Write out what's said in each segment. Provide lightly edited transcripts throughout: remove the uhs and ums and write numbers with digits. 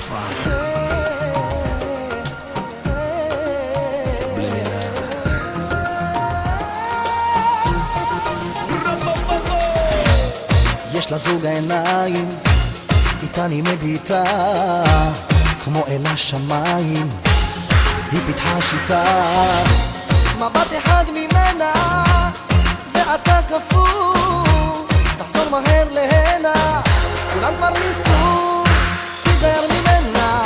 Fuck. Subliminal. יש לה זוג העיניים, איתה אני מביטה כמו אל השמיים, היא פיתחה שיטה. מבט אחד ממנה ואתה כפור, תחזור מהר להנה, כולם כבר ניסו, תיזהר ממנה,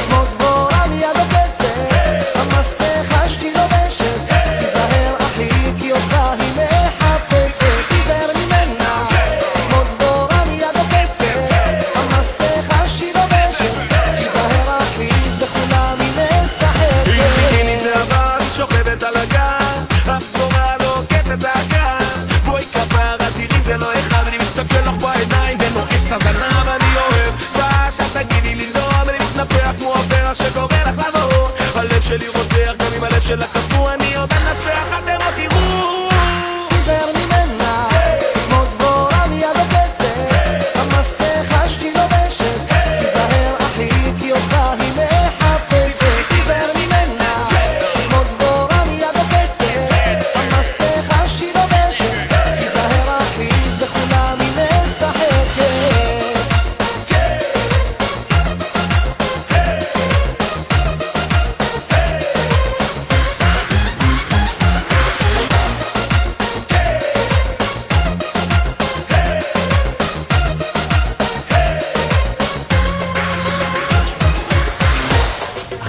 כמו גבורה מיד הקצת, סתם מסכה שהיא לובשת, תיזהר אחי כי אותך היא מחפשת, תיזהר ממנה, כמו גבורה מיד הקצת, סתם מסכה שהיא לובשת, תיזהר אחי בכולם היא משחקת. היא ביקינית לעבר, היא שוכבת על הגן, אפורה לא קצת הגן, בואי כפרה תראי זה לא אחד, אני מסתכל לך בעיניים ונועץ את הזנב, אני אוהב שאת תגידי לי לא, אני מתנפח כמו הפרח שקורא לך לבוא, הלב שלי רותח גם אם הלב שלה קפוא, אני עוד אנצח אתם עוד תראו. תיזהר ממנה, כמו גבורה מיד הקצת, סתם מסכה שהיא לובשת, תיזהר אחי כי אותך היא מחפשת, תיזהר ממנה, כמו גבורה מיד הקצת, סתם מסכה שהיא לובשת, תיזהר אחי בכולם היא משחקת.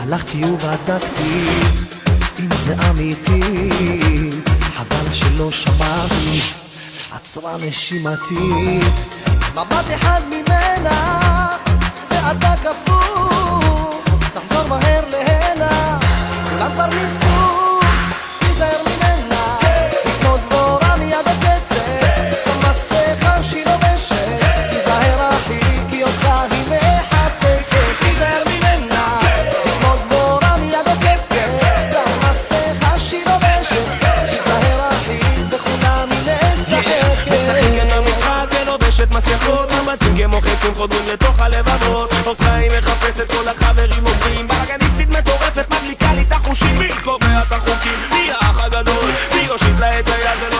הלכתי ובדקתי אם זה אמיתי, חבל שלא שמעתי, עצרה נשימתי. מבט אחד ממנה ואתה כפור, תחזור מהר להנה, כולם כבר ניסו, תיזהר ממנה, היא כמו דבורה מיד הקצת, סתם מסכה שהיא לובשת, תיזהר אחי כי אותך היא מחפשת, תיזהר ממנה, היא כמו דבורה מיד הקצת, סתם מסכה שהיא לובשת, תיזהר אחי בכולם היא משחקת. משחקת במשחק ולובשת מסכות, מבטים כמו חצים חודרים לתוך הלבבות, אותך היא מחפשת כל החברים אומרים, בלגניסטית מטורפת מדליקה לי את החושים, מי קובע את החוקים? מי האח הגדול? מי יושיט לה את היד